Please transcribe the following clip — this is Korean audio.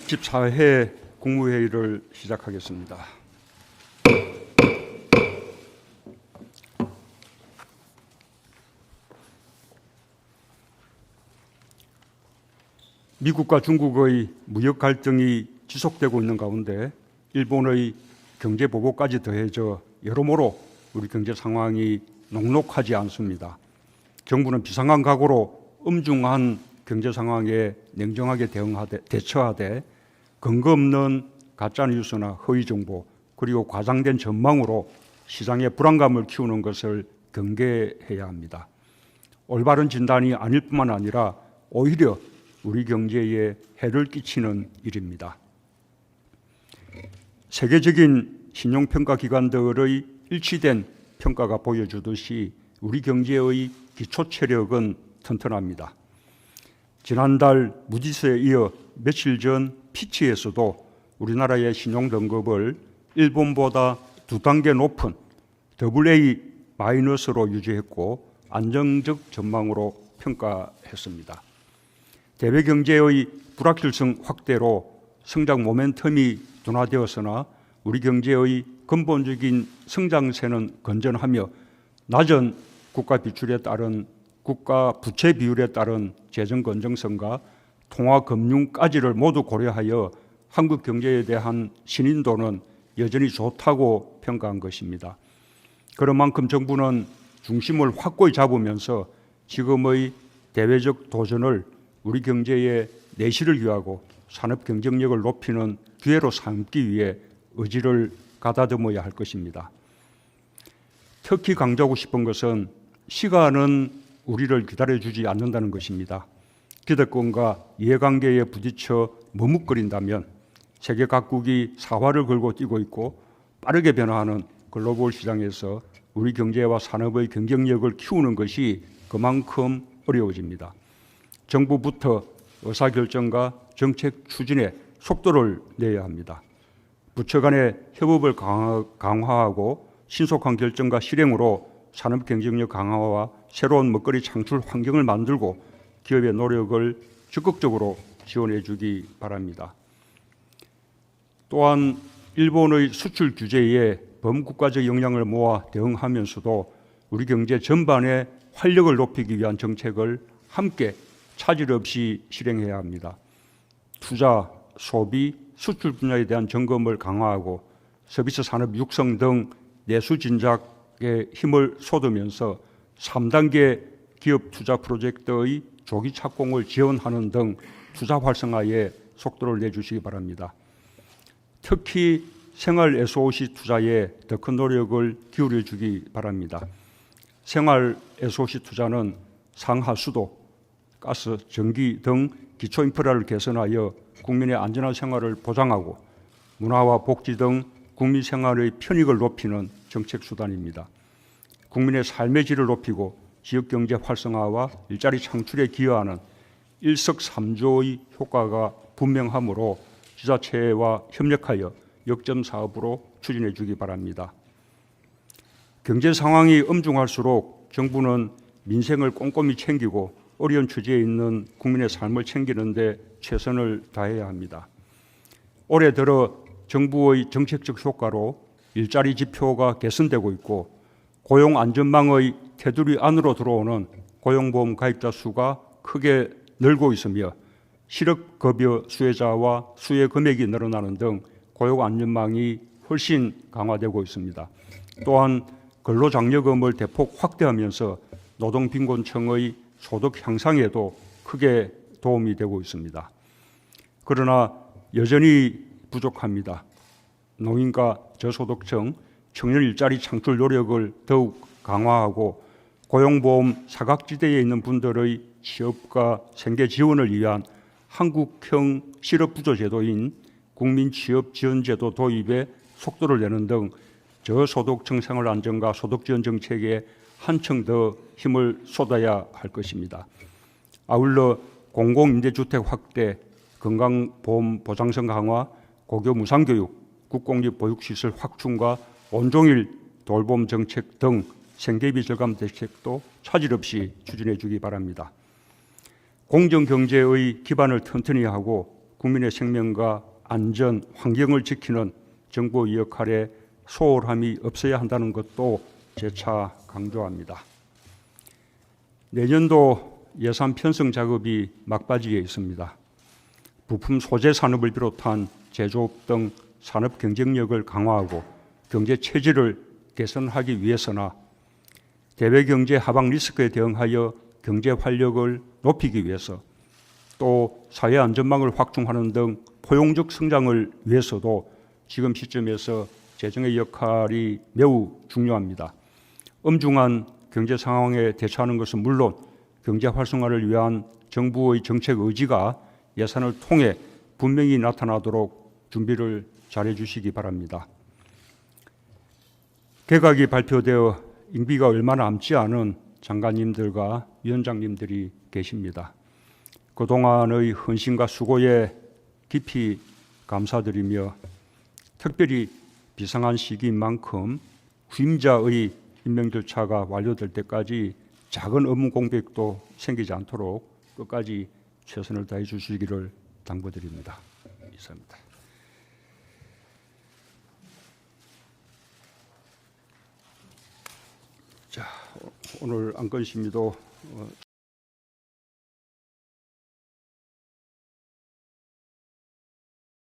(14회) 국무회의를 시작하겠습니다. 미국과 중국의 무역 갈등이 지속되고 있는 가운데 일본의 경제 보복까지 더해져 여러모로 우리 경제 상황이 녹록하지 않습니다. 정부는 비상한 각오로 엄중한 경제 상황에 냉정하게 대처하되 근거 없는 가짜뉴스나 허위 정보 그리고 과장된 전망으로 시장의 불안감을 키우는 것을 경계해야 합니다. 올바른 진단이 아닐 뿐만 아니라 오히려 우리 경제에 해를 끼치는 일입니다. 세계적인 신용평가 기관들의 일치된 평가가 보여주듯이 우리 경제의 기초 체력은 튼튼합니다. 지난달 무디스에 이어 며칠 전 피치에서도 우리나라의 신용 등급을 일본보다 2단계 높은 AA-로 유지했고 안정적 전망으로 평가했습니다. 대외 경제의 불확실성 확대로 성장 모멘텀이 둔화되었으나 우리 경제의 근본적인 성장세는 건전하며 낮은 국가 부채 비율에 따른 재정 건전성과 통화 금융까지를 모두 고려하여 한국 경제에 대한 신인도는 여전히 좋다고 평가한 것입니다. 그런 만큼 정부는 중심을 확고히 잡으면서 지금의 대외적 도전을 우리 경제의 내실을 위하고 산업 경쟁력을 높이는 기회로 삼기 위해 의지를 가다듬어야 할 것입니다. 특히 강조하고 싶은 것은 시간은 우리를 기다려주지 않는다는 것입니다. 기대권과 이해관계에 부딪혀 머뭇거린다면 세계 각국이 사활을 걸고 뛰고 있고 빠르게 변화하는 글로벌 시장에서 우리 경제와 산업의 경쟁력을 키우는 것이 그만큼 어려워집니다. 정부부터 의사결정과 정책 추진에 속도를 내야 합니다. 부처 간의 협업을 강화하고 신속한 결정과 실행으로 산업 경쟁력 강화와 새로운 먹거리 창출 환경을 만들고 기업의 노력을 적극적으로 지원해 주기 바랍니다. 또한 일본의 수출 규제에 범국가적 영향을 모아 대응하면서도 우리 경제 전반의 활력을 높이기 위한 정책을 함께 차질 없이 실행해야 합니다. 투자, 소비, 수출 분야에 대한 점검을 강화하고 서비스 산업 육성 등 내수 진작에 힘을 쏟으면서 3단계 기업 투자 프로젝트의 조기 착공을 지원하는 등 투자 활성화에 속도를 내주시기 바랍니다. 특히 생활 SOC 투자에 더 큰 노력을 기울여 주기 바랍니다. 생활 SOC 투자는 상하수도, 가스, 전기 등 기초 인프라를 개선하여 국민의 안전한 생활을 보장하고 문화와 복지 등 국민 생활의 편익을 높이는 정책 수단입니다. 국민의 삶의 질을 높이고 지역경제 활성화와 일자리 창출에 기여하는 일석삼조의 효과가 분명하므로 지자체와 협력하여 역점 사업으로 추진해 주기 바랍니다. 경제 상황이 엄중할수록 정부는 민생을 꼼꼼히 챙기고 어려운 처지에 있는 국민의 삶을 챙기는 데 최선을 다해야 합니다. 올해 들어 정부의 정책적 효과로 일자리 지표가 개선되고 있고 고용 안전망의 테두리 안으로 들어오는 고용보험 가입자 수가 크게 늘고 있으며 실업급여 수혜자와 수혜 금액이 늘어나는 등 고용 안전망이 훨씬 강화되고 있습니다. 또한 근로장려금을 대폭 확대하면서 노동빈곤층의 소득 향상에도 크게 도움이 되고 있습니다. 그러나 여전히 부족합니다. 노인과 저소득층, 청년 일자리 창출 노력을 더욱 강화하고 고용보험 사각지대에 있는 분들의 취업과 생계 지원을 위한 한국형 실업부조제도인 국민취업지원제도 도입에 속도를 내는 등 저소득층 생활안정과 소득지원 정책에 한층 더 힘을 쏟아야 할 것입니다. 아울러 공공임대주택 확대, 건강보험 보장성 강화, 고교 무상교육, 국공립 보육시설 확충과 온종일 돌봄 정책 등 생계비 절감 대책도 차질 없이 추진해 주기 바랍니다. 공정경제의 기반을 튼튼히 하고 국민의 생명과 안전, 환경을 지키는 정부의 역할에 소홀함이 없어야 한다는 것도 재차 강조합니다. 내년도 예산 편성 작업이 막바지에 있습니다. 부품 소재 산업을 비롯한 제조업 등 산업 경쟁력을 강화하고 경제 체질을 개선하기 위해서나 대외 경제 하방 리스크에 대응하여 경제 활력을 높이기 위해서 또 사회 안전망을 확충하는 등 포용적 성장을 위해서도 지금 시점에서 재정의 역할이 매우 중요합니다. 엄중한 경제 상황에 대처하는 것은 물론 경제 활성화를 위한 정부의 정책 의지가 예산을 통해 분명히 나타나도록 준비를 잘해 주시기 바랍니다. 개각이 발표되어 임기가 얼마 남지 않은 장관님들과 위원장님들이 계십니다. 그동안의 헌신과 수고에 깊이 감사드리며 특별히 비상한 시기인 만큼 후임자의 임명 절차가 완료될 때까지 작은 업무 공백도 생기지 않도록 끝까지 최선을 다해 주시기를 당부드립니다. 이상입니다. 자, 오늘 안건 심의도